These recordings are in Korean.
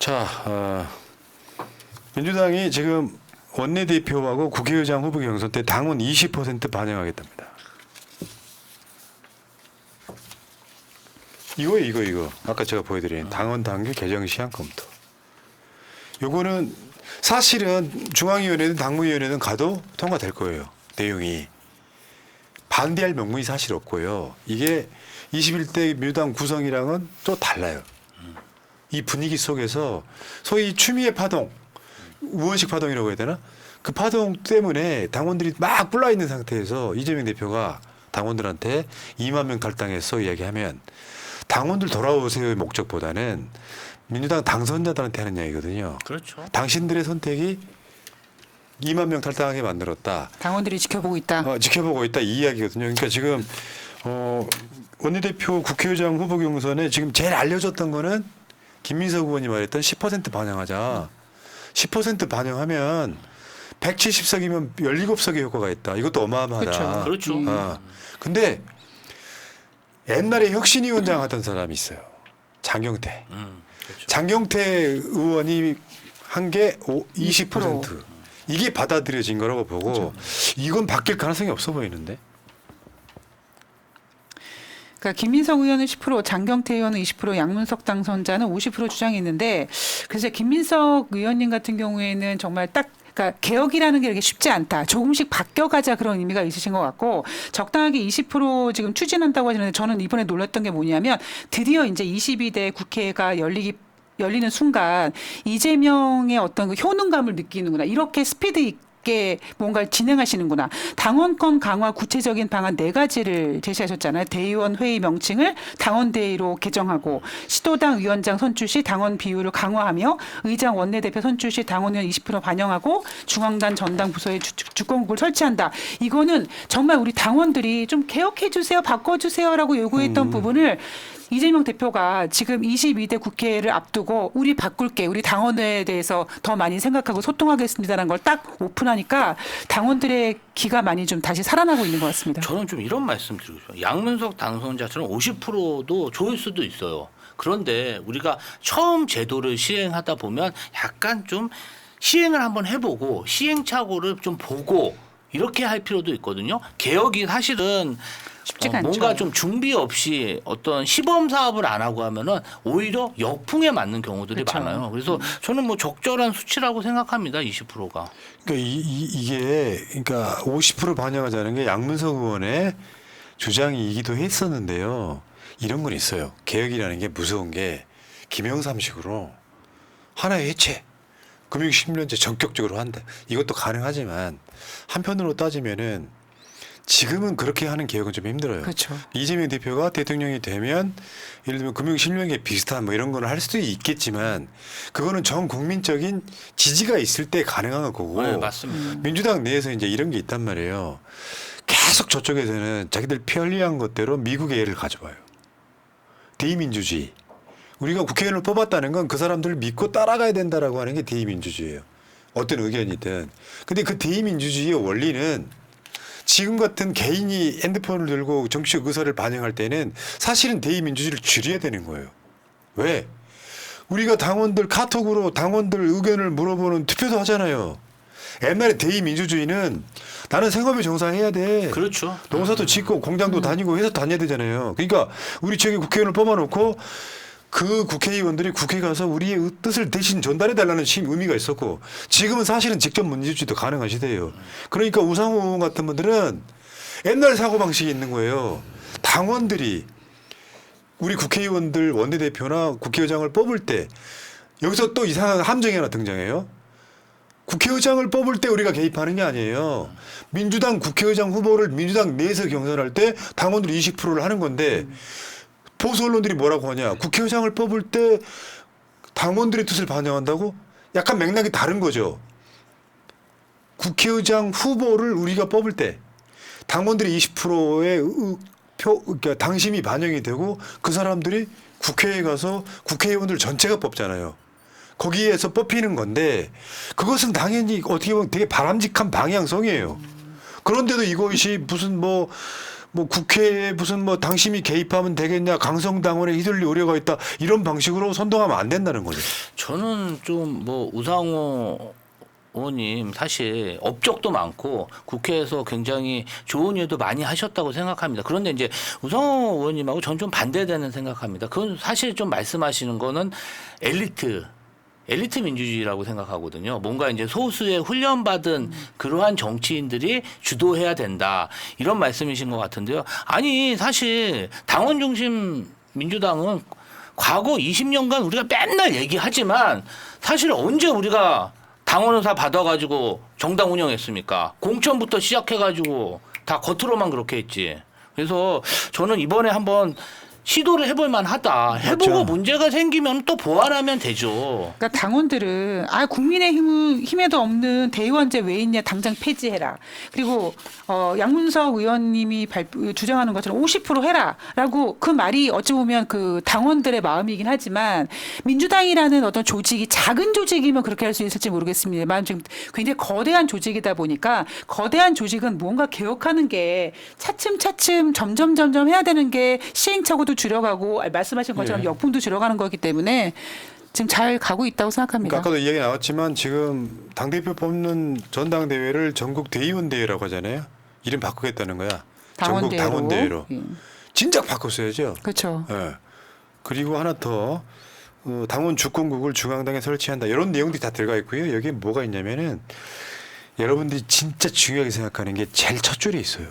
자, 민주당이 지금 원내대표하고 국회의장 후보 경선 때 당원 20% 반영하겠답니다. 이거. 아까 제가 보여드린 당원 당규 개정 시한 검토. 요거는 사실은 중앙위원회든 당무위원회든 가도 통과될 거예요. 내용이. 반대할 명분이 사실 없고요. 이게 21대 민주당 구성이랑은 또 달라요. 이 분위기 속에서 소위 추미애 파동, 우원식 파동이라고 해야 되나? 그 파동 때문에 당원들이 막 뿔나 있는 상태에서 이재명 대표가 당원들한테 2만 명 탈당했어 이야기하면 당원들 돌아오세요의 목적보다는 민주당 당선자들한테 하는 이야기거든요. 그렇죠. 당신들의 선택이 2만 명 탈당하게 만들었다. 당원들이 지켜보고 있다. 지켜보고 있다 이 이야기거든요. 그러니까 지금 원내대표 국회의장 후보 경선에 지금 제일 알려졌던 거는 김민석 의원이 말했던 10% 반영하자. 10% 반영하면 170석이면 17석의 효과가 있다. 이것도 어마어마하다. 그렇죠. 근데 옛날에 혁신위원장 하던 사람이 있어요. 장경태. 그렇죠. 장경태 의원이 한 게 20%. 이게 받아들여진 거라고 보고 그렇죠. 이건 바뀔 가능성이 없어 보이는데. 그러니까 김민석 의원은 10%, 장경태 의원은 20%, 양문석 당선자는 50% 주장했는데 그래서 김민석 의원님 같은 경우에는 정말 딱 그러니까 개혁이라는 게 이렇게 쉽지 않다. 조금씩 바뀌어가자 그런 의미가 있으신 것 같고 적당하게 20% 지금 추진한다고 하시는데 저는 이번에 놀랐던 게 뭐냐면 드디어 이제 22대 국회가 열리는 순간 이재명의 어떤 그 효능감을 느끼는구나. 이렇게 스피드 있게 뭔가를 진행하시는구나. 당원권 강화 구체적인 방안 4가지를 제시하셨잖아요. 대의원 회의 명칭을 당원대의로 개정하고 시도당 위원장 선출 시 당원 비율을 강화하며 의장 원내대표 선출 시 당원의원 20% 반영하고 중앙단 전당 부서에 주권국을 설치한다. 이거는 정말 우리 당원들이 좀 개혁해 주세요. 바꿔 주세요라고 요구했던 부분을 이재명 대표가 지금 22대 국회를 앞두고 우리 바꿀게, 우리 당원에 대해서 더 많이 생각하고 소통하겠습니다라는 걸 딱 오픈하니까 당원들의 기가 많이 좀 다시 살아나고 있는 것 같습니다. 저는 좀 이런 말씀 드리고 싶어요. 양문석 당선자처럼 50%도 좋을 수도 있어요. 그런데 우리가 처음 제도를 시행하다 보면 약간 좀 시행을 한번 해보고 시행착오를 좀 보고 이렇게 할 필요도 있거든요. 개혁이 사실은 쉽지가 뭔가 않죠. 좀 준비 없이 어떤 시범 사업을 안 하고 하면은 오히려 역풍에 맞는 경우들이 그렇죠. 많아요. 그래서 저는 뭐 적절한 수치라고 생각합니다. 20%가. 그러니까 이게 그러니까 50% 반영하자는 게 양문석 의원의 주장이기도 했었는데요. 이런 건 있어요. 개혁이라는 게 무서운 게 김영삼식으로 하나의 해체, 금융 10년제 전격적으로 한다. 이것도 가능하지만 한편으로 따지면은 지금은 그렇게 하는 개혁은 좀 힘들어요. 그렇죠. 이재명 대표가 대통령이 되면 예를 들면 금융 실명에 비슷한 뭐 이런 거는 할 수도 있겠지만 그거는 전 국민적인 지지가 있을 때 가능한 거고. 네, 맞습니다. 민주당 내에서 이제 이런 게 있단 말이에요. 계속 저쪽에서는 자기들 편리한 것대로 미국의 예를 가져봐요. 대의민주주의. 우리가 국회의원을 뽑았다는 건 그 사람들을 믿고 따라가야 된다라고 하는 게 대의민주주의예요. 어떤 의견이든. 근데 그 대의민주주의의 원리는 지금 같은 개인이 핸드폰을 들고 정치적 의사를 반영할 때는 사실은 대의민주주의를 줄여야 되는 거예요. 왜? 우리가 당원들 카톡으로 당원들 의견을 물어보는 투표도 하잖아요. 옛날에 대의민주주의는 나는 생업에 종사해야 돼. 그렇죠. 농사도 짓고 공장도 다니고 회사 다녀야 되잖아요. 그러니까 우리 지역에 국회의원을 뽑아놓고 그 국회의원들이 국회 가서 우리의 뜻을 대신 전달해달라는 의미가 있었고 지금은 사실은 직접 문제주의도 가능한 시대예요. 그러니까 우상호 의원 같은 분들은 옛날 사고방식이 있는 거예요. 당원들이 우리 국회의원들 원내대표나 국회의장을 뽑을 때 여기서 또 이상한 함정이 하나 등장해요. 국회의장을 뽑을 때 우리가 개입하는 게 아니에요. 민주당 국회의장 후보를 민주당 내에서 경선할 때 당원들이 20%를 하는 건데 보수 언론들이 뭐라고 하냐. 국회의장을 뽑을 때 당원들의 뜻을 반영한다고? 약간 맥락이 다른 거죠. 국회의장 후보를 우리가 뽑을 때 당원들이 20%의 그러니까 당심이 반영이 되고 그 사람들이 국회에 가서 국회의원들 전체가 뽑잖아요. 거기에서 뽑히는 건데 그것은 당연히 어떻게 보면 되게 바람직한 방향성이에요. 그런데도 이것이 무슨 뭐 뭐 국회에 무슨 뭐 당신이 개입하면 되겠냐, 강성당원에 휘둘릴 우려가 있다, 이런 방식으로 선동하면 안 된다는 거죠. 저는 좀 뭐 우상호 의원님 사실 업적도 많고 국회에서 굉장히 좋은 일도 많이 하셨다고 생각합니다. 그런데 이제 우상호 의원님하고 전 좀 반대되는 생각합니다. 그건 사실 좀 말씀하시는 거는 엘리트 민주주의라고 생각하거든요. 뭔가 이제 소수의 훈련받은 그러한 정치인들이 주도해야 된다. 이런 말씀이신 것 같은데요. 아니, 사실 당원 중심 민주당은 과거 20년간 우리가 맨날 얘기하지만 사실 언제 우리가 당원 의사 받아가지고 정당 운영했습니까? 공천부터 시작해가지고 다 겉으로만 그렇게 했지. 그래서 저는 이번에 한번 시도를 해볼 만하다. 해보고 맞죠. 문제가 생기면 또 보완하면 되죠. 그러니까 당원들은 국민의힘에도 없는 대의원제 왜 있냐, 당장 폐지해라. 그리고 양문석 의원님이 주장하는 것처럼 50% 해라라고, 그 말이 어찌 보면 그 당원들의 마음이긴 하지만 민주당이라는 어떤 조직이 작은 조직이면 그렇게 할 수 있을지 모르겠습니다만 지금 굉장히 거대한 조직이다 보니까 거대한 조직은 뭔가 개혁하는 게 차츰차츰 점점 해야 되는 게 시행착오도 줄여가고 말씀하신 것처럼 예. 역풍도 줄여가는 거기 때문에 지금 잘 가고 있다고 생각합니다. 그러니까 아까도 이야기 나왔지만 지금 당대표 뽑는 전당대회를 전국 대의원 대회라고 하잖아요. 이름 바꾸겠다는 거야. 전국 당원대회로. 당원대회로. 예. 진작 바꿨어야죠. 그렇죠. 예. 그리고 하나 더, 당원 주권국을 중앙당에 설치한다, 이런 내용들이 다 들어가 있고요. 여기에 뭐가 있냐면은 여러분들이 진짜 중요하게 생각하는 게 제일 첫 줄에 있어요.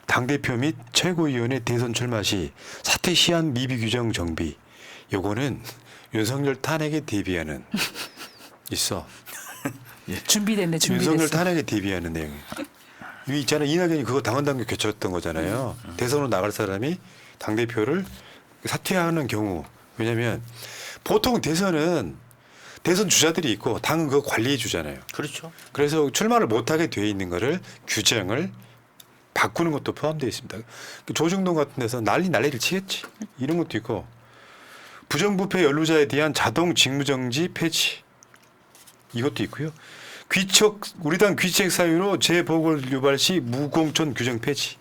당대표 및 최고위원회 대선 출마 시 사퇴 시한 미비 규정 정비. 요거는 윤석열 탄핵에 대비하는 있어. 준비됐네. 윤석열 탄핵에 대비하는 내용이. 이 있잖아요. 이낙연이 그거 당원 당규 교체했던 거잖아요. 대선으로 나갈 사람이 당대표를 사퇴하는 경우. 왜냐하면 보통 대선은 대선 주자들이 있고 당은 그거 관리해 주잖아요. 그렇죠. 그래서 출마를 못하게 돼 있는 거를 규정을 바꾸는 것도 포함되어 있습니다. 조중동 같은 데서 난리를 치겠지. 이런 것도 있고, 부정부패 연루자에 대한 자동 직무정지 폐지, 이것도 있고요. 우리 당 귀책 사유로 재보궐 유발 시 무공천 규정 폐지.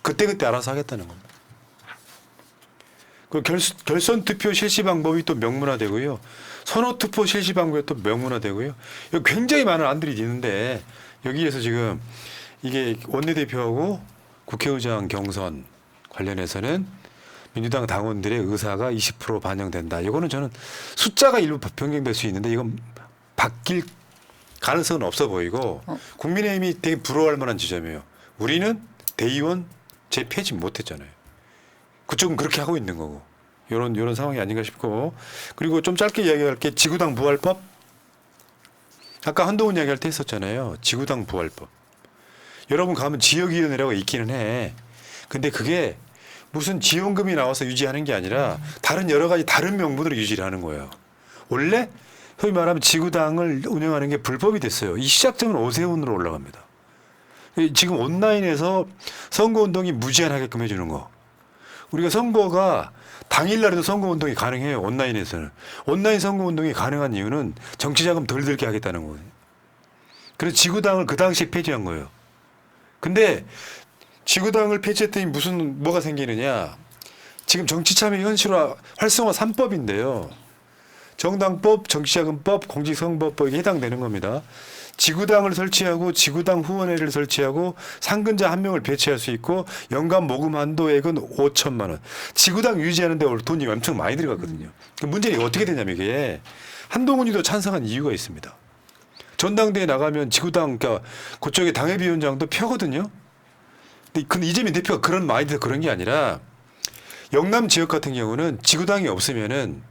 그때그때 알아서 하겠다는 겁니다. 그 결선 투표 실시 방법이 또 명문화되고요. 선호 투표 실시 방법이 또 명문화되고요. 여기 굉장히 많은 안들이 있는데 여기에서 지금 이게 원내대표하고 국회의장 경선 관련해서는 민주당 당원들의 의사가 20% 반영된다. 이거는 저는 숫자가 일부 변경될 수 있는데 이건 바뀔 가능성은 없어 보이고 국민의힘이 되게 부러워할 만한 지점이에요. 우리는 대의원 재폐지 못했잖아요. 그쪽은 그렇게 하고 있는 거고. 이런 상황이 아닌가 싶고, 그리고 좀 짧게 이야기할 게 지구당 부활법. 아까 한동훈 이야기할 때 했었잖아요. 지구당 부활법. 여러분 가면 지역위원회라고 있기는 해. 근데 그게 무슨 지원금이 나와서 유지하는 게 아니라 다른 여러 가지 다른 명분으로 유지를 하는 거예요. 원래 소위 말하면 지구당을 운영하는 게 불법이 됐어요. 이 시작점은 오세훈으로 올라갑니다. 지금 온라인에서 선거운동이 무제한하게끔 해주는 거. 우리가 선거가 당일날에도 선거운동이 가능해요. 온라인에서는. 온라인 선거운동이 가능한 이유는 정치자금 덜 들게 하겠다는 거거든요. 그래서 지구당을 그 당시에 폐지한 거예요. 근데 지구당을 폐지했더니 뭐가 생기느냐. 지금 정치참여 현실화 활성화 3법인데요. 정당법, 정치자금법, 공직선거법에 해당되는 겁니다. 지구당을 설치하고 지구당 후원회를 설치하고 상근자 1명을 배치할 수 있고 연간 모금 한도액은 5천만 원. 지구당 유지하는 데 돈이 엄청 많이 들어갔거든요. 문제는 어떻게 되냐면 이게 한동훈이도 찬성한 이유가 있습니다. 전당대회 나가면 지구당, 그러니까 그쪽에 당협위원장도 펴거든요. 근데 이재명 대표가 그런 마인드에서 그런 게 아니라 영남 지역 같은 경우는 지구당이 없으면은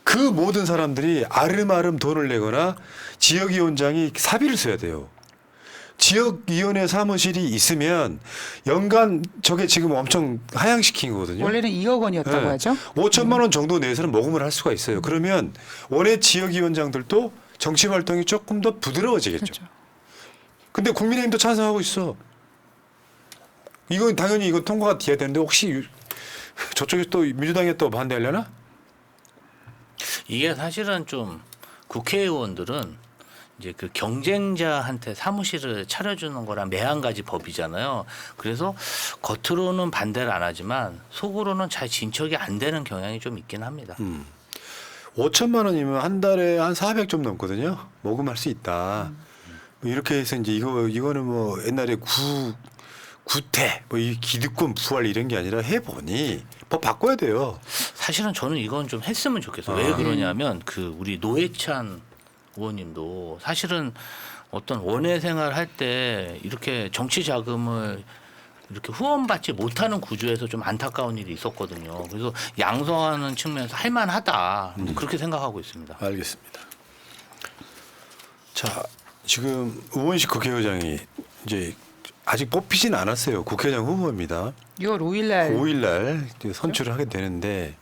그 모든 사람들이 아름아름 돈을 내거나 지역위원장이 사비를 써야 돼요. 지역위원회 사무실이 있으면 연간 저게 지금 엄청 하향시킨 거거든요. 원래는 2억 원이었다고 네. 하죠. 5천만 원 정도 내에서는 모금을 할 수가 있어요. 그러면 원외 지역위원장들도 정치 활동이 조금 더 부드러워지겠죠. 그렇죠. 근데 국민의힘도 찬성하고 있어. 이건 당연히 이거 통과가 돼야 되는데 혹시 저쪽에 또 민주당에 또 반대하려나? 이게 사실은 좀 국회의원들은 이제 그 경쟁자한테 사무실을 차려주는 거랑 매한가지 법이잖아요. 그래서 겉으로는 반대를 안 하지만 속으로는 잘 진척이 안 되는 경향이 좀 있긴 합니다. 5천만 원이면 한 달에 한 400 좀 넘거든요. 모금할 수 있다. 뭐 이렇게 해서 이제 이거는 뭐 옛날에 구태 뭐 이 기득권 부활 이런 게 아니라 해보니 법 바꿔야 돼요. 사실은 저는 이건 좀 했으면 좋겠어요. 왜 그러냐면 그 우리 노회찬 의원님도 사실은 어떤 원외 생활 할 때 이렇게 정치 자금을 이렇게 후원받지 못하는 구조에서 좀 안타까운 일이 있었거든요. 그래서 양성하는 측면에서 할만하다 그렇게 생각하고 있습니다. 알겠습니다. 자, 지금 우원식 국회의장이 이제 아직 뽑히진 않았어요. 국회의장 후보입니다. 6월 5일 날 5일 날 선출을 하게 되는데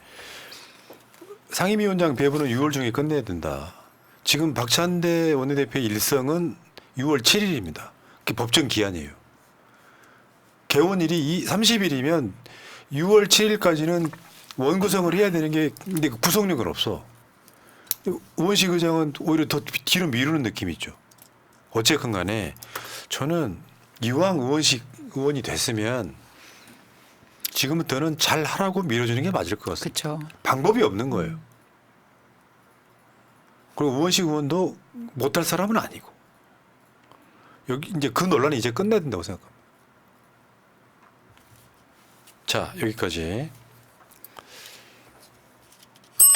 상임위원장 배분은 6월 중에 끝내야 된다. 지금 박찬대 원내대표의 일성은 6월 7일입니다. 그게 법정 기한이에요. 개원일이 30일이면 6월 7일까지는 원구성을 해야 되는 게 근데 그 구속력은 없어. 우원식 의장은 오히려 더 뒤로 미루는 느낌이 있죠. 어쨌건 간에 저는 이왕 우원식 의원이 됐으면 지금부터는 잘 하라고 밀어주는 게 맞을 것 같습니다. 그렇죠. 방법이 없는 거예요. 그리고 우원식 의원도 못할 사람은 아니고 여기 이제 그 논란이 이제 끝나야 된다고 생각합니다. 자, 여기까지.